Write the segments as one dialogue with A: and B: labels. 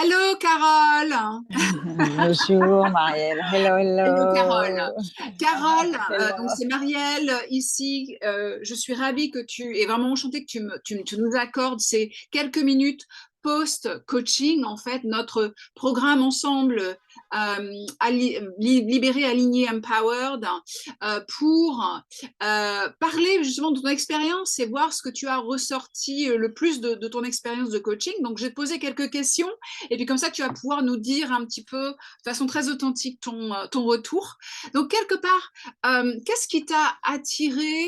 A: Hello Carole.
B: Bonjour Marielle, hello
A: Hello Carole.
B: hello.
A: Carole, donc
B: Hello.
A: c'est Marielle ici. Je suis ravie que tu es vraiment enchantée que tu nous accordes ces quelques minutes post-coaching, en fait, notre programme ensemble libéré, aligné, empowered, pour parler justement de ton expérience et voir ce que tu as ressorti le plus de ton expérience de coaching. Donc, je vais te poser quelques questions et puis comme ça, tu vas pouvoir nous dire un petit peu de façon très authentique ton retour. Donc, quelque part, qu'est-ce qui t'a attiré,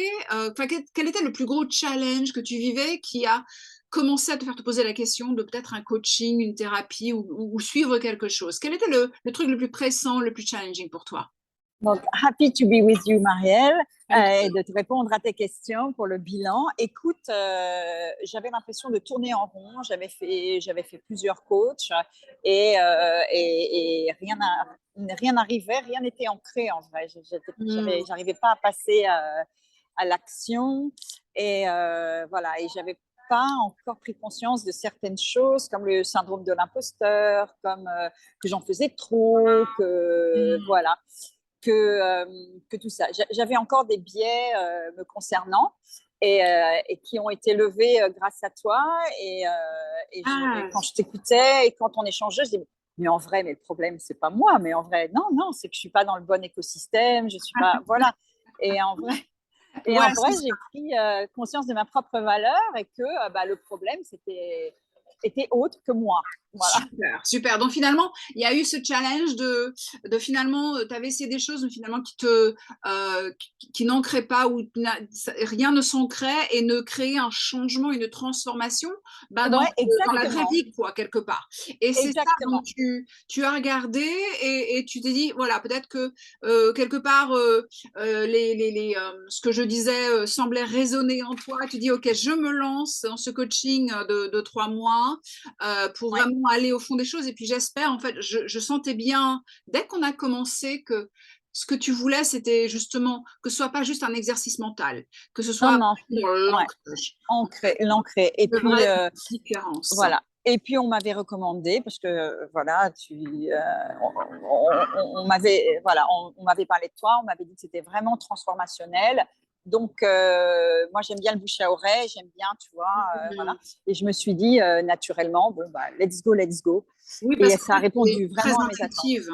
A: quel était le plus gros challenge que tu vivais qui a commencé à te faire te poser la question de peut-être un coaching, une thérapie ou suivre quelque chose? Quel était le truc le plus pressant, le plus challenging pour toi?
B: Donc, happy to be with you Marielle, et
A: Ok.
B: de te répondre à tes questions pour le bilan. Écoute, j'avais l'impression de tourner en rond, j'avais fait plusieurs coachs et rien n'arrivait, rien n'était ancré en vrai. J'arrivais pas à passer à l'action voilà, et j'avais pas encore pris conscience de certaines choses comme le syndrome de l'imposteur, comme que j'en faisais trop, que
A: Mm.
B: voilà, que tout ça. J'avais encore des biais me concernant et qui ont été levés grâce à toi et
A: Ah,
B: quand je t'écoutais et quand on échangeait, je disais mais en vrai, mais le problème c'est pas moi, mais en vrai non, c'est que je suis pas dans le bon écosystème, je suis pas voilà. Et en vrai,
A: ouais,
B: j'ai pris conscience de ma propre valeur et que bah, le problème, était autre que moi. Voilà.
A: super, super. Donc finalement, il y a eu ce challenge de finalement, tu avais essayé des choses, mais finalement qui n'ancraient pas ou rien ne s'ancrait et ne créait un changement, une transformation bah,
B: Ouais,
A: dans la vraie
B: exactement.
A: vie, quoi, quelque part. Et c'est ça, donc
B: Exactement.
A: tu as regardé et tu t'es dit, voilà, peut-être que quelque part, ce que je disais semblait résonner en toi. Tu dis, OK, je me lance dans ce coaching de 3 mois pour
B: Ouais.
A: vraiment aller au fond des choses. Et puis j'espère, en fait, je sentais bien, dès qu'on a commencé, que ce que tu voulais, c'était justement que ce soit pas juste un exercice mental, que ce
B: Non,
A: soit
B: non.
A: dans
B: Ouais.
A: l'ancrage,
B: L'ancrer. Et
A: de
B: puis,
A: vraie différence.
B: voilà. Et puis, on m'avait recommandé, parce que, voilà, on m'avait, voilà, on m'avait parlé de toi, on m'avait dit que c'était vraiment transformationnel. Donc, moi, j'aime bien le bouche à oreille, j'aime bien, tu vois, voilà.
A: Mhm.
B: Et je me suis dit, naturellement, bon, bah, let's go, let's go.
A: Oui, parce
B: Et
A: qu'en
B: ça a
A: fait, tu es
B: répondu
A: très
B: vraiment à mes attentes.
A: intuitive.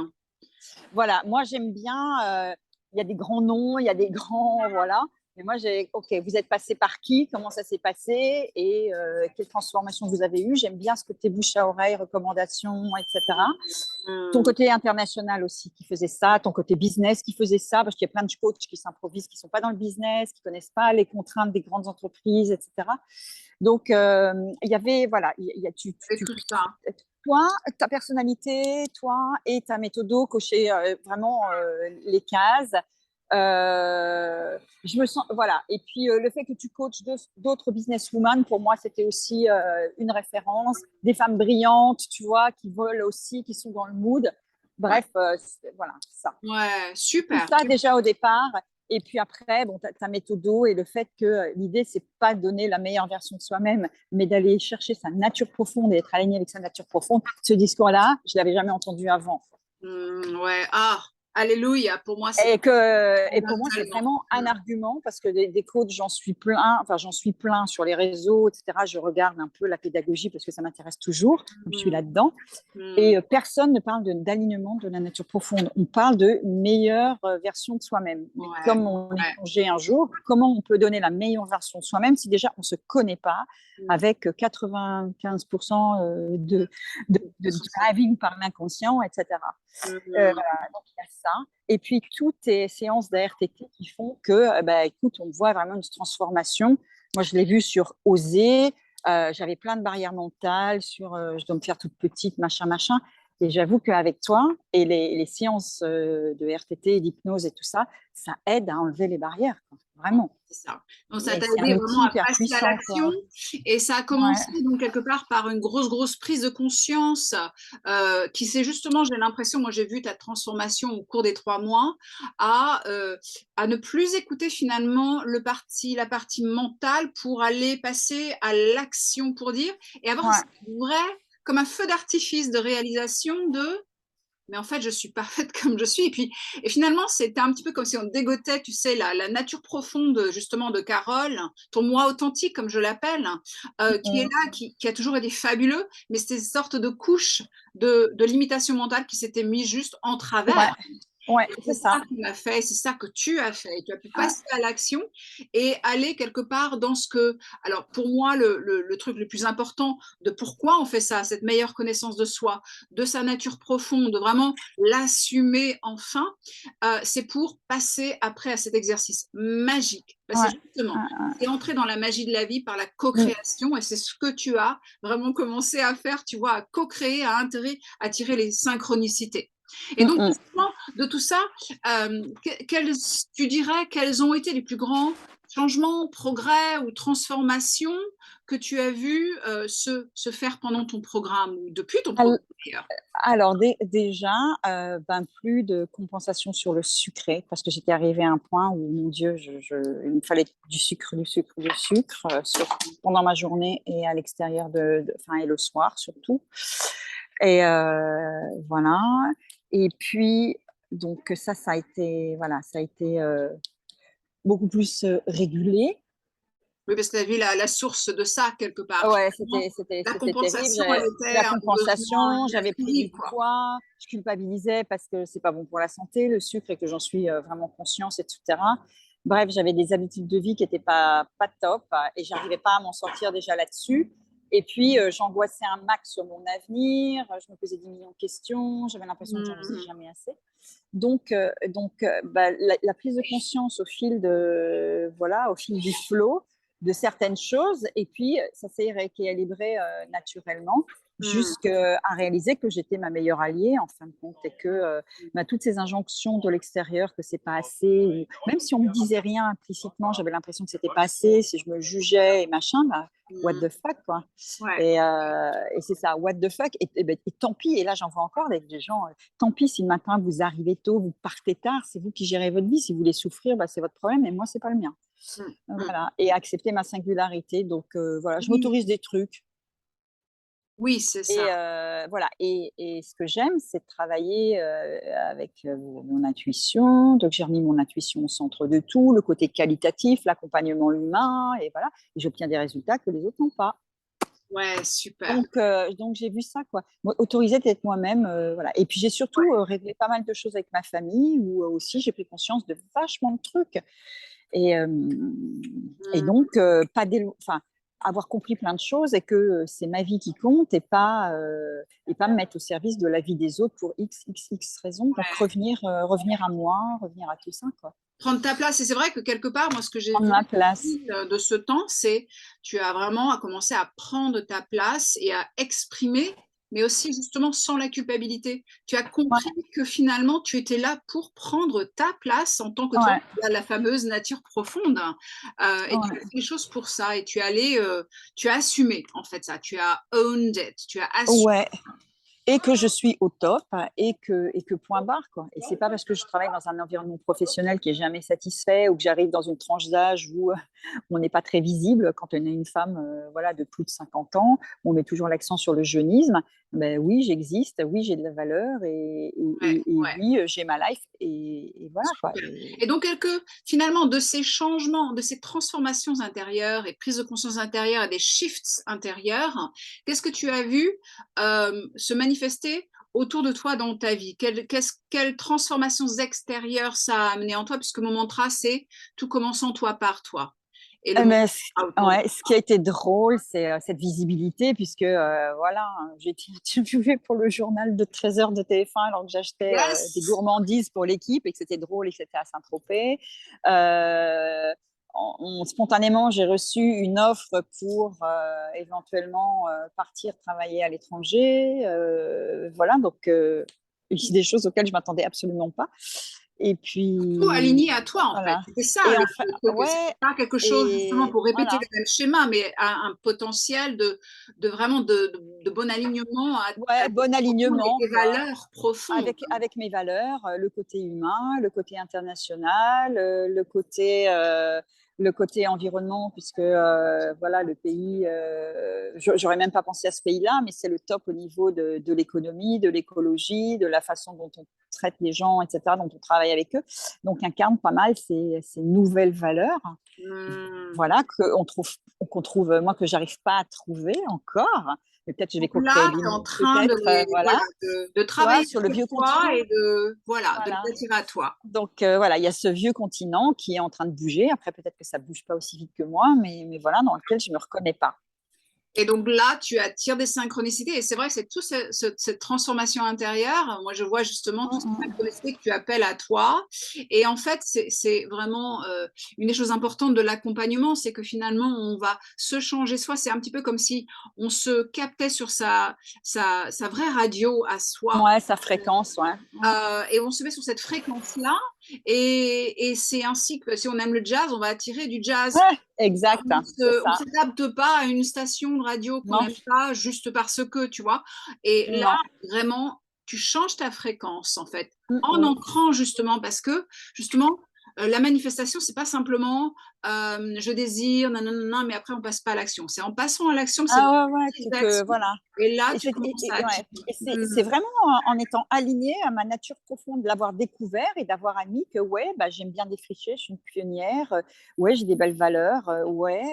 B: Voilà, moi j'aime bien, il y a des grands noms, il y a des grands, voilà. Mais moi, ok, vous êtes passé par qui, comment ça s'est passé et quelle transformation vous avez eue. J'aime bien ce côté bouche à oreille, recommandations, etc. Ton
A: Mhm.
B: côté international aussi qui faisait ça, ton côté business qui faisait ça, parce qu'il y a plein de coachs qui s'improvisent, qui ne sont pas dans le business, qui ne connaissent pas les contraintes des grandes entreprises, etc. Donc, il y avait, voilà,
A: Et tout ça.
B: toi, ta personnalité, toi et ta méthode cocher vraiment les cases. Je me sens, voilà. Et puis, le fait que tu coaches d'autres businesswomen, pour moi, c'était aussi une référence. Des femmes brillantes, tu vois, qui veulent aussi, qui sont dans le mood.
A: Ouais,
B: Bref, voilà, ça.
A: ouais,
B: Tout
A: super,
B: ça
A: super.
B: déjà au départ. Et puis après, bon, ta méthode et le fait que l'idée, c'est pas de donner la meilleure version de soi-même, mais d'aller chercher sa nature profonde et être aligné avec sa nature profonde. Ce discours-là, je l'avais jamais entendu avant.
A: Ouais, ah, alléluia, pour moi, c'est
B: Et pour moi, c'est
A: totalement.
B: vraiment un argument parce que des coachs, j'en suis plein sur les réseaux, etc. Je regarde un peu la pédagogie parce que ça m'intéresse toujours, comme je suis
A: Mm,
B: là-dedans.
A: mm,
B: Et personne ne parle d'alignement de la nature profonde. On parle de meilleure version de soi-même. Mais
A: ouais,
B: comme on
A: ouais.
B: échangeait un jour, comment on peut donner la meilleure version de soi-même si déjà on ne se connaît pas
A: Mm.
B: avec 95% de driving par l'inconscient, etc.
A: Mm.
B: Voilà, donc il y a ça. Et puis toutes tes séances d'ARTT qui font que, bah, écoute, on voit vraiment une transformation. Moi, je l'ai vu sur Oser. J'avais plein de barrières mentales sur je dois me faire toute petite, machin, machin. Et j'avoue qu'avec toi et les séances de RTT et d'hypnose et tout ça, ça aide à enlever les barrières, quoi. Vraiment.
A: C'est ça. Donc, ça
B: Et
A: t'a
B: c'est
A: aidé
B: un
A: vraiment
B: outil
A: à
B: hyper
A: passer à
B: puissant,
A: l'action
B: quoi.
A: et ça a commencé
B: Ouais.
A: donc quelque part par une grosse, grosse prise de conscience qui s'est justement, j'ai l'impression, moi j'ai vu ta transformation au cours des 3 mois à ne plus écouter finalement la partie mentale pour aller passer à l'action pour dire et avoir
B: Ouais.
A: cette vraie comme un feu d'artifice de réalisation de mais en fait, je suis parfaite comme je suis. Et finalement, c'était un petit peu comme si on dégotait, tu sais, la nature profonde, justement, de Carole, ton moi authentique, comme je l'appelle, qui est
B: Mm.
A: là, qui a toujours été fabuleux, mais c'était une sorte de couche de limitation mentale qui s'était mise juste en
B: Ouais,
A: travers.
B: ouais,
A: Et
B: c'est
A: c'est
B: ça.
A: ça qu'on a fait, c'est ça que tu as fait. Et tu as pu
B: Ouais,
A: passer à l'action et aller quelque part dans ce que. Alors, pour moi, le truc le plus important de pourquoi on fait ça, cette meilleure connaissance de soi, de sa nature profonde, de vraiment l'assumer enfin, c'est pour passer après à cet exercice magique. Ben, c'est
B: ouais,
A: justement,
B: ouais,
A: c'est entrer dans la magie de la vie par la
B: ouais.
A: co-création et c'est ce que tu as vraiment commencé à faire, tu vois, à co-créer, à tirer les synchronicités. Et
B: Mm,
A: donc,
B: mm.
A: justement, de tout ça, tu dirais quels ont été les plus grands changements, progrès ou transformations que tu as vu se faire pendant ton programme ou depuis ton programme
B: Al-
A: d'ailleurs.
B: Alors, déjà, ben, plus de compensation sur le sucré, parce que j'étais arrivée à un point où, mon Dieu, il me fallait du sucre, du sucre, du sucre, pendant ma journée et à l'extérieur, enfin, et le soir surtout. Et voilà. Et puis, donc ça a été, voilà, ça a été beaucoup plus régulé.
A: Oui, parce que tu as vu la source de ça quelque part.
B: Ouais,
A: Finalement, la
B: c'était terrible.
A: compensation, elle
B: La
A: était un besoin
B: compensation, j'avais pris
A: inattendu,
B: du
A: quoi.
B: poids, je culpabilisais parce que c'est pas bon pour la santé, le sucre, et que j'en suis vraiment consciente, etc. Bref, j'avais des habitudes de vie qui n'étaient pas top et j'arrivais pas à m'en sortir déjà là-dessus. Et puis, j'angoissais un max sur mon avenir, je me posais 10 millions de questions, j'avais l'impression que j'en faisais
A: Mhm.
B: jamais assez. Donc, la prise de conscience au fil du flow de certaines choses, et puis ça s'est rééquilibré naturellement
A: Mhm.
B: jusqu'à réaliser que j'étais ma meilleure alliée en fin de compte, et que toutes ces injonctions de l'extérieur que c'est pas assez, ou même si on me disait rien implicitement, j'avais l'impression que c'était pas assez, si je me jugeais et machin, bah, what
A: Mhm.
B: the fuck, quoi.
A: Ouais.
B: Et c'est ça, what the fuck, et tant pis. Et là, j'en vois encore des gens, tant pis si le matin vous arrivez tôt, vous partez tard, c'est vous qui gérez votre vie. Si vous voulez souffrir, bah, c'est votre problème, et moi, c'est pas le mien.
A: Mhm. Mhm.
B: Voilà, et accepter ma singularité. Donc voilà, je
A: Oui,
B: m'autorise des trucs.
A: oui, c'est ça.
B: Et voilà. Et ce que j'aime, c'est de travailler avec mon intuition. Donc j'ai remis mon intuition au centre de tout, le côté qualitatif, l'accompagnement humain, et voilà. Et j'obtiens des résultats que les autres n'ont pas.
A: Ouais, super.
B: Donc j'ai vu ça, quoi. Autoriser d'être moi-même, voilà. Et puis j'ai surtout
A: Ouais.
B: réglé pas mal de choses avec ma famille, où aussi j'ai pris conscience de vachement de trucs. Et, euh, et
A: Mhm.
B: donc, enfin, avoir compris plein de choses, et que c'est ma vie qui compte, et pas me mettre au service de la vie des autres pour x raisons. Donc revenir à moi, revenir à tout ça, quoi.
A: Prendre ta place. Et c'est vrai que quelque part, moi, ce que j'ai
B: Prendre
A: vu
B: ma place.
A: de ce temps, c'est tu as vraiment commencé à prendre ta place et à exprimer, mais aussi justement sans la culpabilité. Tu as
B: Ouais,
A: compris que finalement, tu étais là pour prendre ta place en tant que toi,
B: ouais,
A: la fameuse nature profonde. Et tu as
B: ouais.
A: fait les choses pour ça. Et tu es allé, tu as assumé en fait ça. Tu as owned it. Tu as assumé.
B: Ouais. Et que je suis au top, et que point barre, quoi. Et c'est pas parce que je travaille dans un environnement professionnel qui est jamais satisfait, ou que j'arrive dans une tranche d'âge où on n'est pas très visible quand on est une femme, voilà, de plus de 50 ans. On met toujours l'accent sur le jeunisme. Ben oui, j'existe, oui, j'ai de la valeur,
A: Ouais,
B: et
A: ouais.
B: oui, j'ai ma life, et voilà, quoi.
A: Super. Et donc, finalement, de ces changements, de ces transformations intérieures et prises de conscience intérieure et des shifts intérieurs, qu'est-ce que tu as vu se manifester autour de toi dans ta vie? Quelles transformations extérieures ça a amené en toi? Puisque mon mantra, c'est tout commence en toi par toi. Et le monde
B: Mais
A: sera autour de
B: ouais, ce qui a été drôle, c'est cette visibilité, puisque voilà, j'ai été interviewée pour le journal de 13 heures de TF1, alors que j'achetais
A: toi.
B: des
A: Yes!
B: gourmandises pour l'équipe, et que c'était drôle, et que c'était à Saint-Tropez. Euh, Spontanément, j'ai reçu une offre pour éventuellement partir travailler à l'étranger. Voilà, donc des choses auxquelles je m'attendais absolument pas. Et
A: Tout
B: puis
A: aligné à toi, en fait.
B: voilà.
A: C'était ça
B: Et
A: le,
B: enfin,
A: le truc.
B: ouais,
A: C'était pas quelque chose justement
B: et
A: pour répéter
B: voilà.
A: le même schéma, mais un potentiel de vraiment de bon alignement à
B: Ouais, bon alignement,
A: tes
B: quoi.
A: valeurs profondes.
B: Avec mes valeurs, le côté humain, le côté international, le côté le côté environnement, puisque voilà, le pays, j'aurais même pas pensé à ce pays-là, mais c'est le top au niveau de l'économie, de l'écologie, de la façon dont on traite les gens, etc., dont on travaille avec eux. Donc, incarne pas mal ces nouvelles valeurs, voilà, qu'on trouve, moi, que j'arrive pas à trouver encore. Mais peut-être je vais
A: Donc
B: co-créer
A: là, tu es
B: l'IMO,
A: en train
B: peut-être, voilà,
A: voilà, de
B: tu vois,
A: travailler
B: sur le
A: sur
B: vieux
A: toi
B: continent.
A: et voilà, de
B: Voilà.
A: l'attirer à toi.
B: Donc voilà, il y a ce vieux continent qui est en train de bouger. Après, peut-être que ça bouge pas aussi vite que moi, mais voilà, dans lequel je me reconnais pas.
A: Et donc là, tu attires des synchronicités. Et c'est vrai que c'est toute cette transformation intérieure. Moi, je vois justement toutes ces synchronicités que tu appelles à toi. Et en fait, c'est vraiment une des choses importantes de l'accompagnement, c'est que finalement, on va se changer soi. C'est un petit peu comme si on se captait sur sa vraie radio à soi.
B: Ouais, sa fréquence, ouais.
A: Et on se met sur cette fréquence-là. Et c'est ainsi que si on aime le jazz, on va attirer du jazz.
B: Ouais, exact, c'est
A: On
B: ça.
A: s'adapte pas à une station de radio qu'on
B: Non,
A: n'aime pas juste parce que, tu vois. Et là,
B: non.
A: vraiment, tu changes ta fréquence, en fait,
B: Mm,
A: en
B: mm.
A: ancrant justement, parce que justement, la manifestation, c'est pas simplement je désire, non, non, non, non, mais après on passe pas à l'action. C'est en passant à l'action que c'est
B: Ah ouais, ouais,
A: des actions.
B: voilà.
A: Et là,
B: Et
A: tu
B: c'est
A: commences à attirer.
B: ouais. Et c'est vraiment en étant alignée à ma nature profonde, de l'avoir découvert et d'avoir admis que ouais, bah, j'aime bien défricher, je suis une pionnière, ouais, j'ai des belles valeurs, ouais,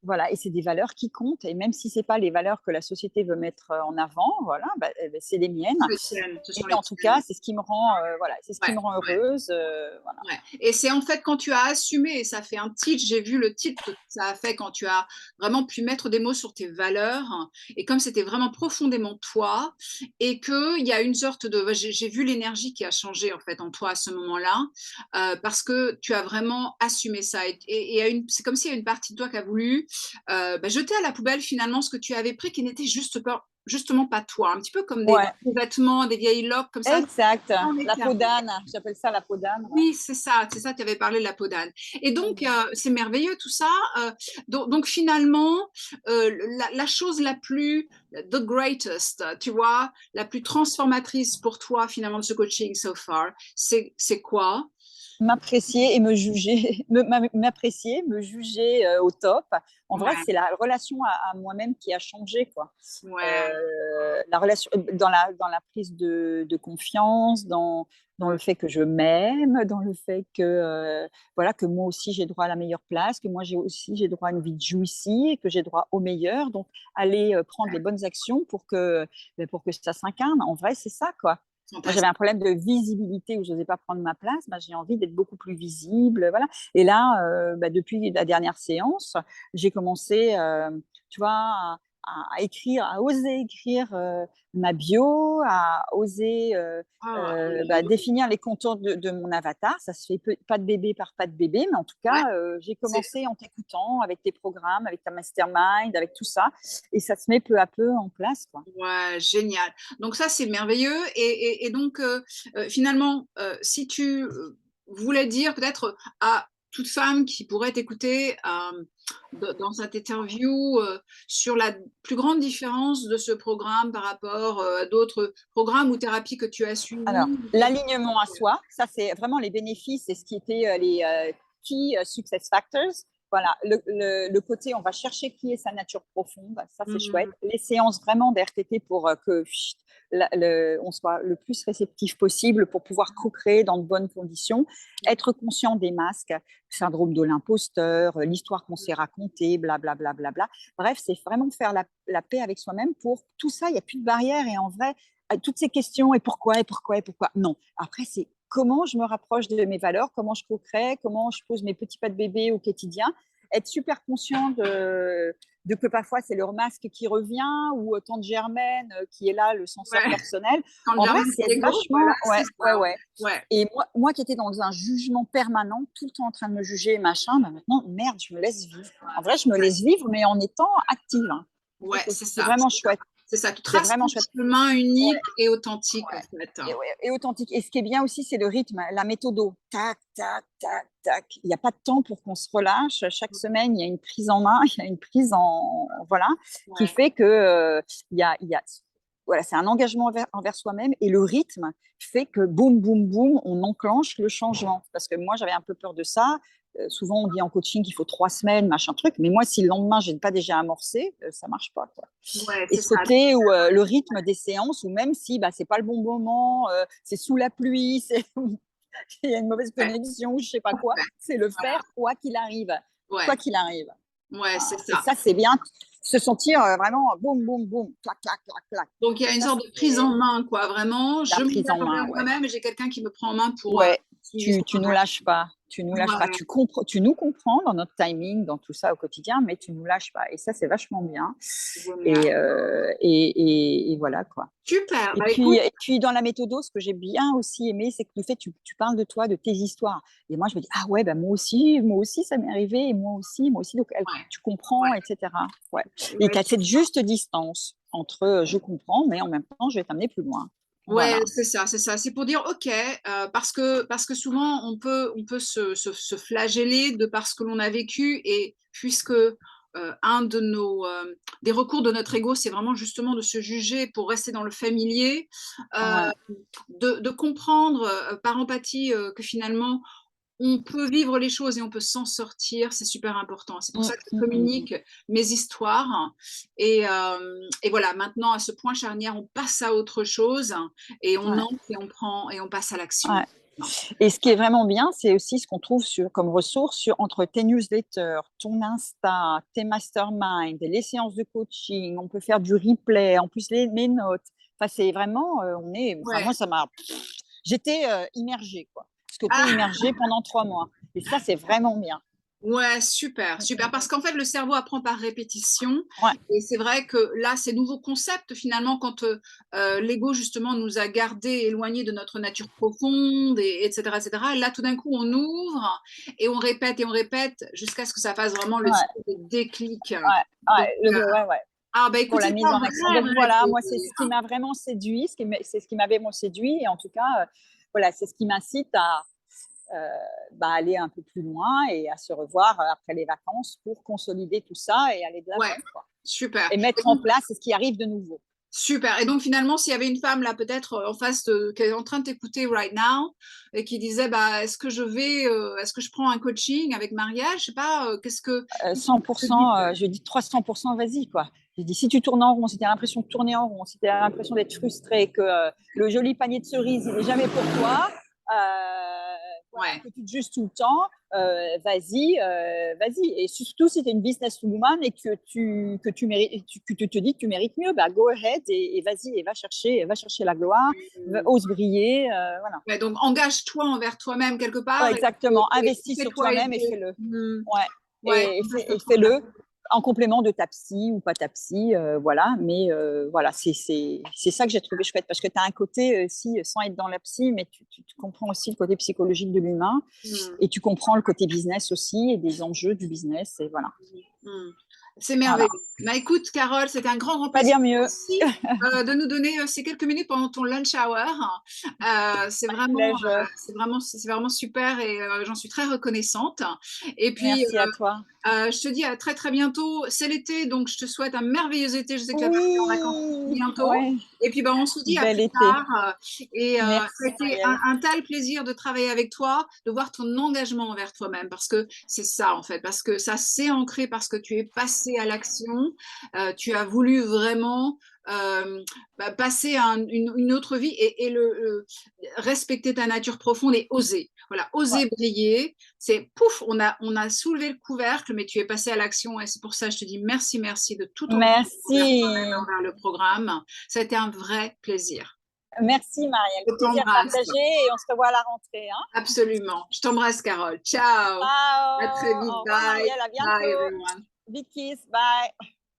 B: voilà. Et c'est des valeurs qui comptent. Et même si c'est pas les valeurs que la société veut mettre en avant, voilà, bah, c'est les miennes.
A: Ce sont les tiennes, ce
B: Et
A: sont les
B: en tout cas,
A: tiennes.
B: c'est ce qui me rend, voilà, c'est ce qui
A: Ouais,
B: me rend
A: ouais.
B: heureuse, voilà.
A: Ouais. Et c'est en fait quand tu as assumé, et ça fait un titre, j'ai vu le titre que ça a fait quand tu as vraiment pu mettre des mots sur tes valeurs, et comme c'était vraiment profondément toi, et qu'il y a une sorte de... J'ai vu l'énergie qui a changé en fait en toi à ce moment-là, parce que tu as vraiment assumé ça. C'est comme s'il y a une partie de toi qui a voulu jeter à la poubelle finalement ce que tu avais pris qui n'était justement pas toi. Un petit peu comme des
B: Ouais,
A: vêtements, des vieilles locks comme ça.
B: exact.
A: En
B: La peau
A: éclairant.
B: d'âne, j'appelle ça la peau d'âne. Ouais.
A: Oui, c'est ça, tu avais parlé de la peau d'âne. Et donc, c'est merveilleux tout ça. Donc finalement, la chose la plus, the greatest, tu vois, la plus transformatrice pour toi finalement de ce coaching so far, c'est quoi?
B: M'apprécier et me juger, m'apprécier, me juger au top. En vrai,
A: Ouais,
B: c'est la relation à moi-même qui a changé, quoi.
A: ouais,
B: La relation dans la prise de confiance, dans le fait que je m'aime, dans le fait que voilà, que moi aussi j'ai droit à la meilleure place, que moi j'ai droit à une vie de jouicie, que j'ai droit au meilleur. Donc aller prendre les bonnes actions pour que ça s'incarne. En vrai, c'est ça, quoi. Moi, j'avais un
A: fantastique.
B: problème de visibilité où je n'osais pas prendre ma place. Bah, j'ai envie d'être beaucoup plus visible. Voilà. Et là, depuis la dernière séance, j'ai commencé, tu vois, à écrire, à oser écrire ma bio, à oser
A: Ah,
B: définir les contours de mon avatar. Ça se fait pas de bébé par pas de bébé, mais en tout
A: ouais,
B: cas, j'ai
A: c'est
B: commencé en t'écoutant, avec tes programmes, avec ta mastermind, avec tout ça. Et ça se met peu à peu en place, quoi.
A: ouais, génial. Donc ça, c'est merveilleux. Et donc, finalement, si tu voulais dire peut-être à toute femme qui pourrait t'écouter dans cette interview sur la plus grande différence de ce programme par rapport à d'autres programmes ou thérapies que tu as
B: Alors,
A: suivis.
B: l'alignement à soi, ça c'est vraiment les bénéfices et ce qui était les key success factors. Voilà, le côté, on va chercher qui est sa nature profonde, ça c'est chouette.
A: Mhm.
B: Les séances vraiment d'RTT pour que on soit le plus réceptif possible pour pouvoir co-créer dans de bonnes conditions, être conscient des masques, syndrome de l'imposteur, l'histoire qu'on s'est racontée, blablabla. Bla, bla, bla, bla. Bref, c'est vraiment faire la paix avec soi-même pour tout ça, il n'y a plus de barrière et en vrai, à toutes ces questions et pourquoi, et pourquoi, et pourquoi. Non. Après, c'est comment je me rapproche de mes valeurs, comment je co-crée, comment je pose mes petits pas de bébé au quotidien. Être super conscient de que parfois c'est leur masque qui revient ou Tante Germaine qui est là, le censeur
A: Ouais,
B: personnel.
A: quand
B: En vrai,
A: Germain
B: c'est être
A: Diego, voilà,
B: vachement.
A: c'est
B: Ouais, ouais,
A: ça.
B: ouais.
A: Ouais,
B: Et moi qui étais dans un jugement permanent, tout le temps en train de me juger, machin, bah maintenant, merde, je me laisse vivre. En vrai, je me laisse vivre, mais en étant active. Hein.
A: ouais,
B: C'est
A: c'est
B: c'est
A: ça.
B: vraiment chouette.
A: C'est ça. Tu
B: C'est
A: traces
B: vraiment
A: ton
B: chouette.
A: chemin unique
B: Ouais.
A: et authentique, en
B: Ouais.
A: fait.
B: Et, ouais, et authentique. Et ce qui est bien aussi, c'est le rythme, la méthodo. Tac, tac, tac, tac. Il n'y a pas de temps pour qu'on se relâche. Chaque semaine, il y a une prise en main, il y a une prise en. Voilà, qui
A: Ouais.
B: fait que voilà, c'est un engagement envers soi-même. Et le rythme fait que boum, boum, boum, on enclenche le changement. Parce que moi, j'avais un peu peur de ça. souvent, on dit en coaching qu'il faut 3 semaines, machin truc. Mais moi, si le lendemain, je n'ai pas déjà amorcé, ça ne marche pas, quoi.
A: Ouais,
B: Et
A: c'est
B: ce
A: ça.
B: côté où le rythme des séances, ou même si c'est pas le bon moment, c'est sous la pluie, il y a une mauvaise
A: Ouais,
B: connexion, je sais pas quoi, c'est le faire quoi qu'il arrive.
A: ouais,
B: Quoi qu'il arrive.
A: ouais, c'est
B: Et
A: ça.
B: ça, c'est bien. Se sentir vraiment boum, boum, boum, clac, clac, clac, clac.
A: Donc, il y a une
B: Ça,
A: sorte de prise en
B: c'est
A: main, quoi. Vraiment,
B: la
A: je me
B: prise
A: mets
B: en
A: envers
B: main, ouais.
A: moi-même et j'ai quelqu'un qui me prend en main pour
B: Ouais,
A: suivre ce
B: tu nous
A: travail.
B: lâches pas. Tu nous lâches pas.
A: Ouais,
B: Tu nous comprends dans notre timing, dans tout ça au quotidien, mais tu nous lâches pas. Et ça, c'est vachement bien.
A: génial.
B: Et voilà, quoi.
A: Super. Bah, écoute,
B: Et puis, dans la méthode, ce que j'ai bien aussi aimé, c'est que du fait, tu parles de toi, de tes histoires. Et moi, je me dis, ah ouais, moi aussi, ça m'est arrivé, et moi aussi. Donc,
A: ouais,
B: tu comprends,
A: ouais,
B: etc. Ouais. Et
A: ouais,
B: tu as cette juste distance entre je comprends, mais en même temps, je vais t'amener plus loin.
A: ouais,
B: Voilà.
A: c'est ça, c'est ça. C'est pour dire, OK, parce que souvent, on peut se flageller de par ce que l'on a vécu et puisque un de des recours de notre ego, c'est vraiment justement de se juger pour rester dans le familier, euh,
B: Ouais,
A: de comprendre par empathie que finalement, on peut vivre les choses et on peut s'en sortir, c'est super important. C'est pour ça que je
B: mm.
A: communique mes histoires. Et voilà, maintenant, à ce point charnière, on passe à autre chose et on
B: Ouais,
A: entre et on prend et on passe à l'action.
B: ouais. Et ce qui est vraiment bien, c'est aussi ce qu'on trouve comme ressources entre tes newsletters, ton Insta, tes masterminds, les séances de coaching. On peut faire du replay, en plus mes notes. Enfin, c'est vraiment, enfin,
A: Ouais.
B: moi, j'étais immergée, quoi. Ce côté
A: Ah,
B: immergé pendant 3 mois. Et ça, c'est vraiment bien.
A: ouais, super, super. Parce qu'en fait, le cerveau apprend par répétition.
B: Ouais,
A: Et c'est vrai que là, ces nouveaux concepts, finalement, quand l'ego, justement, nous a gardés éloignés de notre nature profonde, etc., etc., là, tout d'un coup, on ouvre et on répète jusqu'à ce que ça fasse vraiment le
B: ouais,
A: déclic. Donc,
B: ouais.
A: ah, bah
B: Pour
A: écoute,
B: la
A: c'est
B: mise
A: un
B: en action.
A: vrai,
B: Donc
A: vrai
B: voilà, moi, c'est ce qui
A: plaisir.
B: m'a vraiment séduit, c'est ce qui m'avait séduit. Et en tout cas, voilà, c'est ce qui m'incite à aller un peu plus loin et à se revoir après les vacances pour consolider tout ça et aller de
A: Ouais,
B: l'avant, quoi.
A: super.
B: Et mettre en place ce qui arrive de nouveau.
A: Super. Et donc finalement, s'il y avait une femme là peut-être en face qui est en train de t'écouter right now et qui disait bah est-ce que je prends un coaching avec Maria, je sais pas, qu'est-ce que tu te dis?
B: 100%, je dis 300%, vas-y, quoi. Je dis, si tu tournes en rond, si tu as l'impression de tourner en rond, si tu as l'impression d'être frustré, que le joli panier de cerises, il n'est jamais pour toi, voilà,
A: Ouais.
B: que tu te juges tout le temps, vas-y. Et surtout, si tu es une businesswoman et que tu mérites, que tu te dis que tu mérites mieux, go ahead et vas-y, et va chercher la gloire, ose briller, voilà.
A: Ouais, donc engage-toi envers toi-même quelque
B: Ouais,
A: part
B: exactement.
A: et
B: Investis sur
A: fais-toi
B: toi-même et
A: aider.
B: fais-le.
A: Mmh.
B: Ouais.
A: Ouais,
B: Et
A: engage-toi.
B: fais-le en complément de ta psy ou pas ta psy, voilà. Mais voilà, c'est ça que j'ai trouvé chouette parce que tu as un côté aussi, sans être dans la psy, mais tu comprends aussi le côté psychologique de l'humain
A: Mmh.
B: et tu comprends le côté business aussi et des enjeux du business. Et voilà.
A: Mmh. C'est
B: Voilà.
A: merveilleux. Bah, écoute, Carole, c'était un grand, grand
B: Pas
A: plaisir.
B: dire mieux.
A: Merci de nous donner ces quelques minutes pendant ton lunch hour.
B: Pleasure.
A: C'est vraiment super et j'en suis très reconnaissante. Et puis,
B: Merci à toi.
A: je te dis à très, très bientôt. C'est l'été, donc je te souhaite un merveilleux été. Je sais que tu vas partir en vacances
B: Oui.
A: bientôt.
B: Ouais.
A: Et puis, bah, on se dit à
B: Bel
A: plus
B: été.
A: tard. Ça a
B: Merci,
A: été
B: Marielle.
A: un tel plaisir de travailler avec toi, de voir ton engagement envers toi-même, parce que c'est ça, en fait, parce que ça s'est ancré, parce que tu es passé à l'action, tu as voulu vraiment passer à une autre vie et respecter ta nature profonde et oser. Voilà,
B: Ouais.
A: oser briller. C'est pouf, on a soulevé le couvercle, mais tu es passé à l'action et c'est pour ça que je te dis merci, merci de tout ton envers toi-même et
B: Merci.
A: envers le programme. Ça a été un vrai plaisir.
B: Merci, Marielle.
A: Je
B: Plaisir
A: t'embrasse.
B: partagé et on se revoit à la rentrée, hein.
A: Absolument. Je t'embrasse, Carole. Ciao. À très
B: Ciao.
A: vite.
B: Au revoir,
A: Bye.
B: Marielle. À
A: Bye,
B: bientôt.
A: everyone.
B: Big kiss. Bye.